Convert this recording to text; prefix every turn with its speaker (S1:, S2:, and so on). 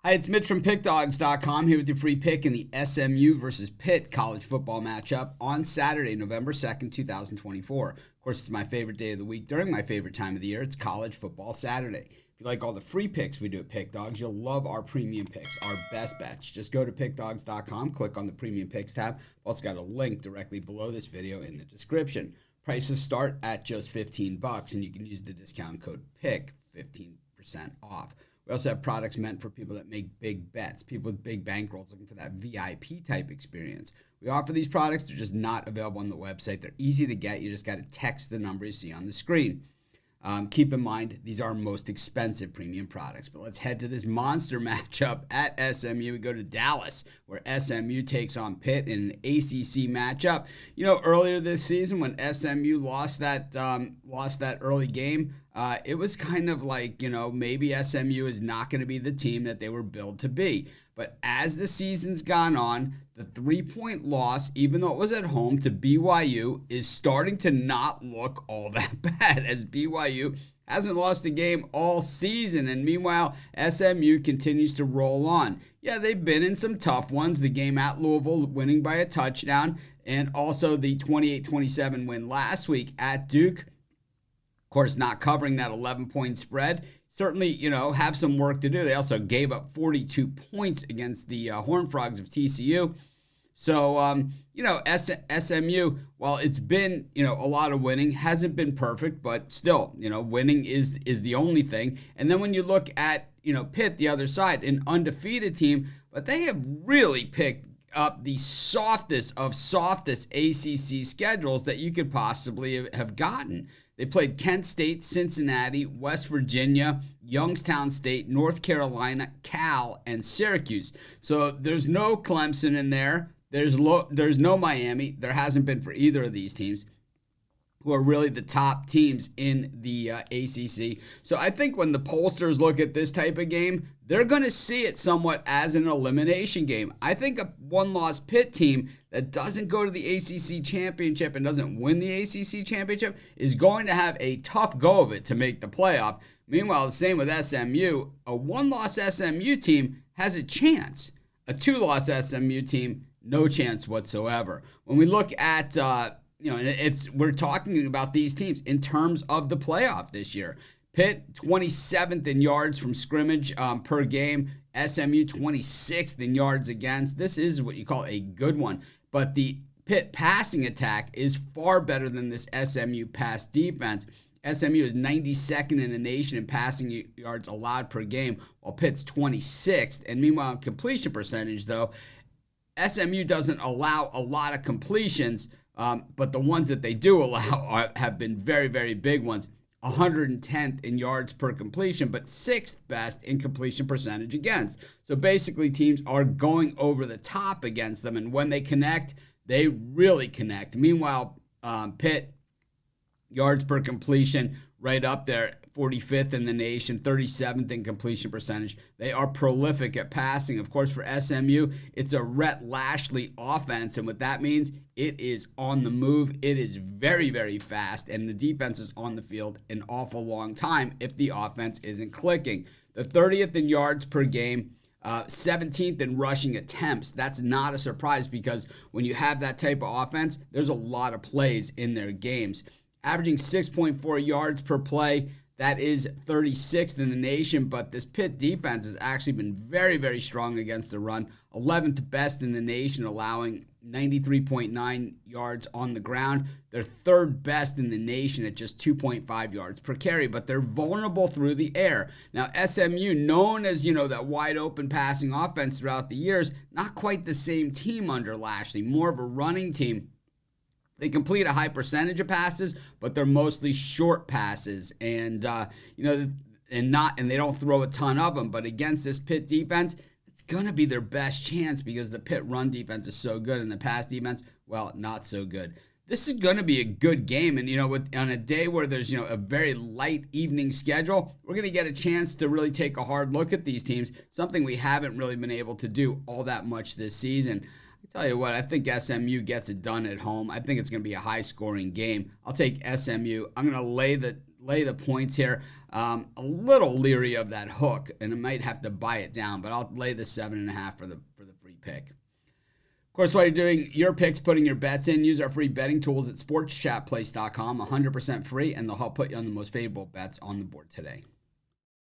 S1: Hi, it's Mitch from Pickdawgz.com here with your free pick in the SMU versus Pitt college football matchup on Saturday, November 2nd, 2024. Of course, it's my favorite day of the week during my favorite time of the year. It's college football Saturday. If you like all the free picks we do at Pickdawgz, you'll love our premium picks, our best bets. Just go to Pickdawgz.com, click on the premium picks tab. I've also got a link directly below this video in the description. Prices start at just $15, and you can use the discount code PICK, 15% off. We also have products meant for people that make big bets, people with big bankrolls looking for that VIP type experience. We offer these products. They're just not available on the website. They're easy to get. You just got to text the number you see on the screen. Keep in mind, these are our most expensive premium products. But let's head to this monster matchup at SMU. We go to Dallas, where SMU takes on Pitt in an ACC matchup. You know, earlier this season when SMU lost that early game, it was kind of like, you know, maybe SMU is not going to be the team that they were billed to be. But as the season's gone on, the 3-point loss, even though it was at home to BYU, is starting to not look all that bad, as BYU hasn't lost a game all season. And meanwhile, SMU continues to roll on. Yeah, they've been in some tough ones. The game at Louisville, winning by a touchdown, and also the 28-27 win last week at Duke. Of course, not covering that 11-point spread. Certainly, you know, have some work to do. They also gave up 42 points against the Horned Frogs of TCU. So, you know, SMU, while it's been, you know, a lot of winning, hasn't been perfect, but still, you know, winning is the only thing. And then when you look at, you know, Pitt, the other side, an undefeated team, but they have really picked up the softest of softest ACC schedules that you could possibly have gotten. They played Kent State, Cincinnati, West Virginia, Youngstown State, North Carolina, Cal, and Syracuse. So there's no Clemson in there. There's no Miami. There hasn't been for either of these teams, who are really the top teams in the ACC. So I think when the pollsters look at this type of game, they're going to see it somewhat as an elimination game. I think a one-loss Pitt team that doesn't go to the ACC championship and doesn't win the ACC championship is going to have a tough go of it to make the playoff. Meanwhile, the same with SMU. A one-loss SMU team has a chance. A two-loss SMU team, no chance whatsoever. When we look at you know, we're talking about these teams in terms of the playoff this year. Pitt, 27th in yards from scrimmage per game. SMU, 26th in yards against. This is what you call a good one. But the Pitt passing attack is far better than this SMU pass defense. SMU is 92nd in the nation in passing yards allowed per game, while Pitt's 26th. And meanwhile, in completion percentage, though, SMU doesn't allow a lot of completions. But the ones that they do allow have been very, very big ones. 110th in yards per completion, but 6th best in completion percentage against. So basically, teams are going over the top against them, and when they connect, they really connect. Meanwhile, Pitt, yards per completion, right up there, 45th in the nation, 37th in completion percentage. They are prolific at passing. Of course, for SMU, it's a Rhett Lashley offense, and what that means, it is on the move. It is very, very fast, and the defense is on the field an awful long time if the offense isn't clicking. The 30th in yards per game, 17th in rushing attempts. That's not a surprise because when you have that type of offense, there's a lot of plays in their games. Averaging 6.4 yards per play. That is 36th in the nation, but this Pitt defense has actually been very, very strong against the run. 11th best in the nation, allowing 93.9 yards on the ground. They're third best in the nation at just 2.5 yards per carry, but they're vulnerable through the air. Now, SMU, known as, you know, that wide open passing offense throughout the years, not quite the same team under Lashley, more of a running team. They complete a high percentage of passes, but they're mostly short passes, and you know, and they don't throw a ton of them. But against this Pitt defense, it's gonna be their best chance because the Pitt run defense is so good, and the pass defense, well, not so good. This is gonna be a good game, and you know, on a day where there's, you know, a very light evening schedule, we're gonna get a chance to really take a hard look at these teams. Something we haven't really been able to do all that much this season. I tell you what, I think SMU gets it done at home. I think it's going to be a high-scoring game. I'll take SMU. I'm going to lay lay the points here. A little leery of that hook, and I might have to buy it down, but I'll lay the 7.5 for the free pick. Of course, while you're doing your picks, putting your bets in, use our free betting tools at sportschatplace.com, 100% free, and they'll help put you on the most favorable bets on the board today.